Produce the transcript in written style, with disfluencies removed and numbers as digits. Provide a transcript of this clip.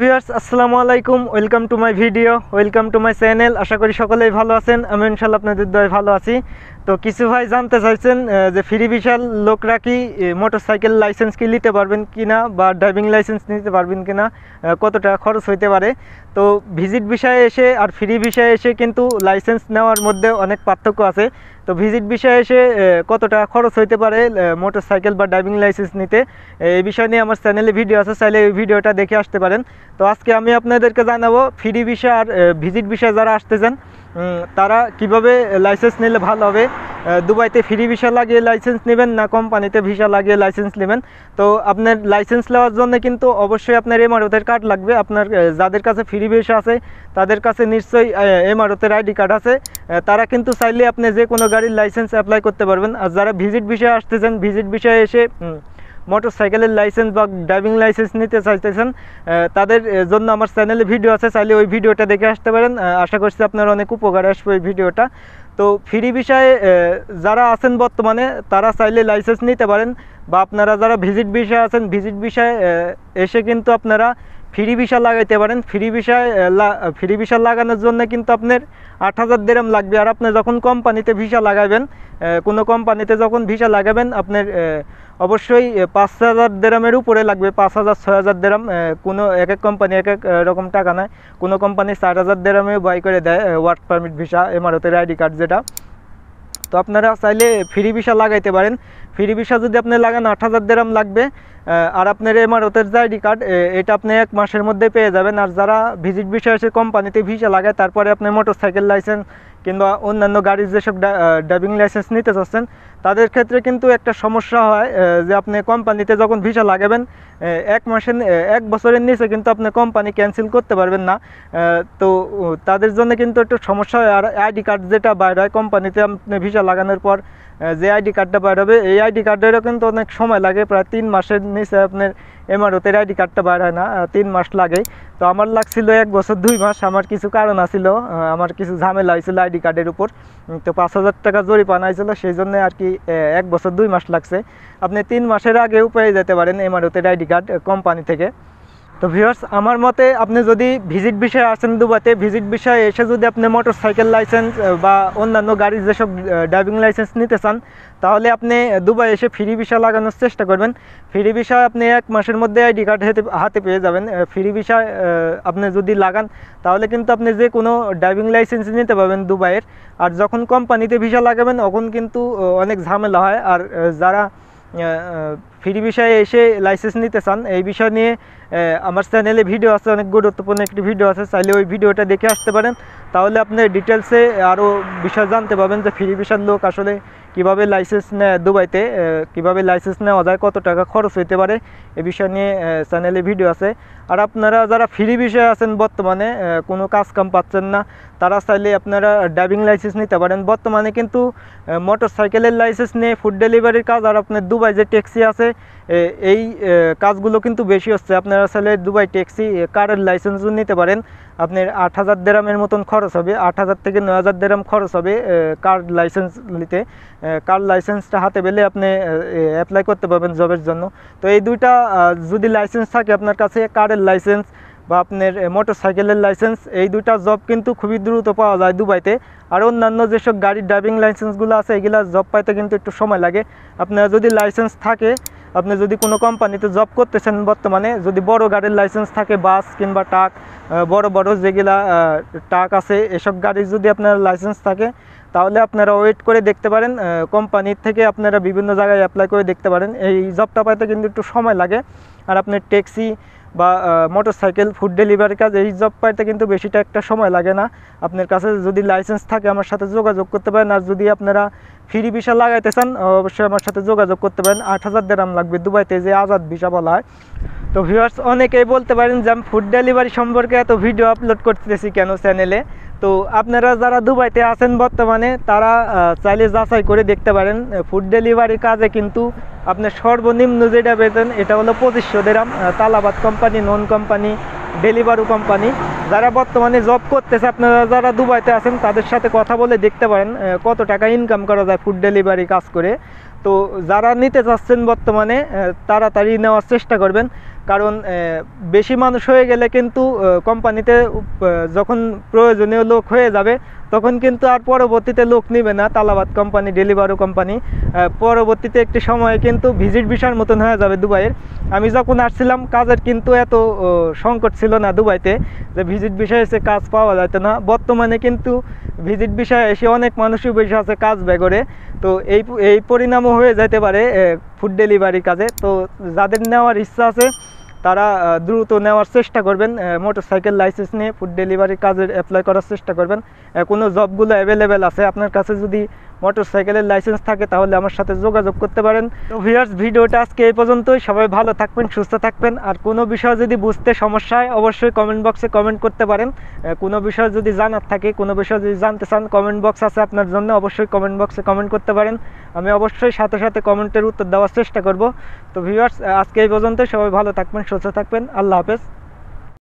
Viewers আসসালামু আলাইকুম, welcome to my video, welcome to my channel. আশা করি সকলেই ভালো আছেন। আমি ইনশাআল্লাহ আপনাদের দয়ায় ভালো আছি। তো কিছু ভাই জানতে চাইছেন যে ফ্রি বিশাল লোকরা কি মোটরসাইকেল লাইসেন্স কি নিতে পারবেন কিনা বা ড্রাইভিং লাইসেন্স নিতে পারবেন কিনা, কত টাকা খরচ হইতে পারে। তো ভিজিট বিষয়ে এসে আর ফ্রি বিষয়ে এসে কিন্তু লাইসেন্স নেওয়ার মধ্যে অনেক পার্থক্য আছে। তো ভিজিট বিষয়ে এসে কত টাকা খরচ হইতে পারে মোটরসাইকেল বা ড্রাইভিং লাইসেন্স নিতে, এই বিষয় নিয়ে আমার চ্যানেলে ভিডিও আছে, চাইলে এই ভিডিওটা দেখে আসতে পারেন। তো আজকে আমি আপনাদেরকে জানাবো ফ্রি বিষয় আর ভিজিট বিষয়ে যারা আসতে চান তারা কিভাবে লাইসেন্স নিলে ভালো হবে। দুবাইতে ফ্রি ভিসা লাগিয়ে লাইসেন্স নেবেন না কোম্পানিতে ভিসা লাগিয়ে লাইসেন্স নেবেন। তো আপনার লাইসেন্স নেওয়ার জন্য কিন্তু অবশ্যই আপনার এমআরওতের কার্ড লাগবে। আপনার যাদের কাছে ফ্রি ভিসা আছে তাদের কাছে নিশ্চয়ই এমআরওতের আইডি কার্ড আছে। তারা কিন্তু চাইলে আপনি যে কোনো গাড়ির লাইসেন্স অ্যাপ্লাই করতে পারবেন। আর যারা ভিজিট বিষয়ে আসতেছেন, ভিজিট বিষয়ে এসে মোটরসাইকেলের লাইসেন্স বা ড্রাইভিং লাইসেন্স নিতে চাইতেছেন, তাদের জন্য আমার চ্যানেলে ভিডিও আছে, চাইলে ওই ভিডিওটা দেখে আসতে পারেন। আশা করছি আপনার অনেক উপকার আসবে ওই ভিডিওটা। তো ফ্রি বিষয়ে যারা আছেন বর্তমানে তারা চাইলে লাইসেন্স নিতে পারেন, বা আপনারা যারা ভিজিট বিষয়ে আছেন ভিজিট বিষয়ে এসে কিন্তু আপনারা ফ্রি ভিসা লাগাইতে পারেন। ফ্রি ভিসা লাগানোর জন্য কিন্তু আপনার ৮,০০০ দিরহাম লাগবে। আর আপনি যখন কোম্পানিতে ভিসা লাগাবেন, কোনো কোম্পানিতে যখন ভিসা লাগাবেন আপনার অবশ্যই ৫,০০০ দিরহামের উপরে লাগবে, ৫,০০০ ৬,০০০ দিরহাম। কোনো এক এক কোম্পানি এক এক রকম টাকা নেয়। কোনো কোম্পানি ৪,০০০ দিরহামে বাই করে দেয় ওয়ার্ক পারমিট ভিসা, এমআরওতের আইডি কার্ড যেটা। তো আপনারা চাইলে ফ্রি ভিসা লাগাইতে পারেন। ফ্রি ভিসা যদি আপনি লাগান ৮,০০০ দিরহাম লাগবে। আর আপনার এমআরওতের যে আইডি কার্ড এটা আপনি ১ মাসের মধ্যে পেয়ে যাবেন। আর যারা ভিজিট বিষয়ে এসে কোম্পানিতে ভিসা লাগায় তারপরে আপনি মোটরসাইকেল লাইসেন্স কিংবা অন্যান্য গাড়ির যেসব ড্রাইভিং লাইসেন্স নিতে চাচ্ছেন তাদের ক্ষেত্রে কিন্তু একটা সমস্যা হয় যে আপনি কোম্পানিতে যখন ভিসা লাগাবেন ১ বছরের নিচে কিন্তু আপনি কোম্পানি ক্যান্সেল করতে পারবেন না। তো তাদের জন্য কিন্তু একটু সমস্যা হয়। আর আইডি কার্ড যেটা বাইর হয় কোম্পানিতে আপনি ভিসা লাগানোর পর যে আইডি কার্ডটা বাইর হবে, এই আইডি কার্ডেরও কিন্তু অনেক সময় লাগে, প্রায় ৩ মাসের নিচে আপনার এমআরওতের আইডি কার্ডটা বাইর হয় না, ৩ মাস লাগে। তো আমার লাগছিল ১ বছর ২ মাস। আমার কিছু কারণ আছিল, আমার কিছু ঝামেলা হয়েছিল আইডি কার্ডের উপর। তো ৫,০০০ টাকা জরিমানা হয়েছিল, সেই জন্য আর কি ১ বছর ২ মাস লাগছে। আপনি ৩ মাসের আগেও পেয়ে যেতে পারেন এমআরওতের আইডি কার্ড কোম্পানি থেকে। তো ভিউয়ার্স, আমার মতে আপনি যদি ভিজিট বিষয়ে আসেন দুবাইতে, ভিজিট বিষয়ে এসে যদি আপনি মোটরসাইকেল লাইসেন্স বা অন্যান্য গাড়ির যেসব ড্রাইভিং লাইসেন্স নিতে চান তাহলে আপনি দুবাই এসে ফ্রি ভিসা লাগানোর চেষ্টা করবেন। ফ্রি ভিসা আপনি ১ মাসের মধ্যে আইডি কার্ড হাতে পেয়ে যাবেন। ফ্রি ভিসা আপনি যদি লাগান তাহলে কিন্তু আপনি যে কোনো ড্রাইভিং লাইসেন্স নিতে পারবেন দুবাইয়ের। আর যখন কোম্পানিতে ভিসা লাগাবেন তখন কিন্তু অনেক ঝামেলা হয়। আর যারা ফ্রি বিষয়ে এসে লাইসেন্স নিতে চান এই বিষয় নিয়ে আমার চ্যানেলে ভিডিও আছে, অনেক গুরুত্বপূর্ণ একটি ভিডিও আছে, চাইলে ওই ভিডিওটা দেখে আসতে পারেন। তাহলে আপনি ডিটেলসে আরও বিষয় জানতে পারবেন যে ফ্রি ভিসার লোক আসলে কীভাবে লাইসেন্স নেয় দুবাইতে, কীভাবে লাইসেন্স নেওয়া যায়, কত টাকা খরচ হইতে পারে, এ বিষয় নিয়ে চ্যানেলে ভিডিও আছে। আর আপনারা যারা ফ্রি বিষয়ে আছেন বর্তমানে কোনো কাজ কাম পাচ্ছেন না তারা চাইলে আপনারা ড্রাইভিং লাইসেন্স নিতে পারেন। বর্তমানে কিন্তু মোটরসাইকেলের লাইসেন্স নিয়ে ফুড ডেলিভারির কাজ আর আপনার দুবাই যে ট্যাক্সি আছে এই কাজগুলো কিন্তু বেশি হচ্ছে। আপনারা চাইলে দুবাই ট্যাক্সি কারের লাইসেন্সও নিতে পারেন। আপনার ৮,০০০ দিরহামের মতন খরচ হবে, ৮,০০০ থেকে ৯,০০০ দিরহাম খরচ হবে কার লাইসেন্স নিতে। কার লাইসেন্সটা হাতে পেলে আপনি অ্যাপ্লাই করতে পারবেন জবের জন্য। তো এই দুইটা যদি লাইসেন্স থাকে আপনার কাছে, কারের লাইসেন্স বা আপনার মোটরসাইকেলের লাইসেন্স, এই দুইটা জব কিন্তু খুবই দ্রুত পাওয়া যায় দুবাইতে। আর অন্যান্য যেসব গাড়ির ড্রাইভিং লাইসেন্সগুলো আছে এগুলো জব পাইতে কিন্তু একটু সময় লাগে। আপনার যদি লাইসেন্স থাকে, আপনি যদি কোনো কোম্পানিতে জব করতেছেন বর্তমানে, যদি বড় গাড়ির লাইসেন্স থাকে, বাস কিংবা ট্রাক, বড় বড় যেগুলা ট্রাক আছে এসব গাড়ির যদি আপনার লাইসেন্স থাকে তাহলে আপনারা ওয়েট করে দেখতে পারেন। কোম্পানির থেকে আপনারা বিভিন্ন জায়গায় অ্যাপ্লাই করে দেখতে পারেন। এই জবটা পাইতে কিন্তু একটু সময় লাগে। আর আপনার ট্যাক্সি বা মোটরসাইকেল ফুড ডেলিভারি কাজ এই জব পাইতে কিন্তু বেশিটা একটা সময় লাগে না। আপনার কাছে যদি লাইসেন্স থাকে আমার সাথে যোগাযোগ করতে পারেন। আর যদি আপনারা ফ্রি ভিসা লাগাইতে চান অবশ্যই আমার সাথে যোগাযোগ করতে পারেন। ৮,০০০ দিরহাম লাগবে দুবাইতে, যে আজাদ ভিসা বলা হয়। তো ভিউয়ার্স, অনেকেই বলতে পারেন যে আমি ফুড ডেলিভারি সম্পর্কে এত ভিডিও আপলোড করতেছি কেন চ্যানেলে। তো আপনারা যারা দুবাইতে আছেন বর্তমানে তারা চাইলে যাচাই করে দেখতে পারেন। ফুড ডেলিভারি কাজে কিন্তু আপনার সর্বনিম্ন যেটা বেতন এটা হলো ২৫০০ দিরহাম। তালাবাদ কোম্পানি, নন কোম্পানি, ডেলিভারি কোম্পানি যারা বর্তমানে জব করতেছে, আপনারা যারা দুবাইতে আছেন তাদের সাথে কথা বলে দেখতে পারেন কত টাকা ইনকাম করা যায় ফুড ডেলিভারি কাজ করে। তো যারা নিতে চাচ্ছেন বর্তমানে তাড়াতাড়ি নেওয়ার চেষ্টা করবেন। কারণ বেশি মানুষ হয়ে গেলে কিন্তু কোম্পানিতে যখন প্রয়োজনীয় লোক হয়ে যাবে তখন কিন্তু আর পরবর্তীতে লোক নেবে না। তালাবাদ কোম্পানি, ডেলিভারো কোম্পানি পরবর্তীতে একটি সময়ে কিন্তু ভিজিট ভিসার মতন হয়ে যাবে দুবাইয়ের। আমি যখন আসছিলাম কাজের কিন্তু এত সংকট ছিল না দুবাইতে যে ভিজিট ভিসায় এসে কাজ পাওয়া যেত না। বর্তমানে কিন্তু ভিজিট ভিসায় এসে অনেক মানুষই বসে আছে কাজ বেগরে। তো এই পরিণামও হয়ে যেতে পারে ফুড ডেলিভারির কাজে। তো যাদের নেওয়ার ইচ্ছা আছে তারা দ্রুত নেওয়ার চেষ্টা করবেন, মোটরসাইকেল লাইসেন্স নিয়ে ফুড ডেলিভারি কাজের অ্যাপ্লাই করার চেষ্টা করবেন। কোনো জবগুলো অ্যাভেলেবেল আছে, আপনার কাছে যদি মোটরসাইকেলের লাইসেন্স থাকে তাহলে আমার সাথে যোগাযোগ করতে পারেন। তো ভিউয়ার্স, ভিডিওটা আজকে এই পর্যন্তই। সবাই ভালো থাকবেন, সুস্থ থাকবেন। আর কোনো বিষয় যদি বুঝতে সমস্যা হয় অবশ্যই কমেন্ট বক্সে কমেন্ট করতে পারেন। কোনো বিষয় যদি জানার থাকে, কোনো বিষয় যদি জানতে চান, কমেন্ট বক্স আছে আপনার জন্য, অবশ্যই কমেন্ট বক্সে কমেন্ট করতে পারেন। আমি অবশ্যই সাথে সাথে কমেন্টের উত্তর দেওয়ার চেষ্টা করব। তো ভিউয়ার্স, আজকে এই পর্যন্ত। সবাই ভালো থাকবেন, সুস্থ থাকবেন। আল্লাহ হাফেজ।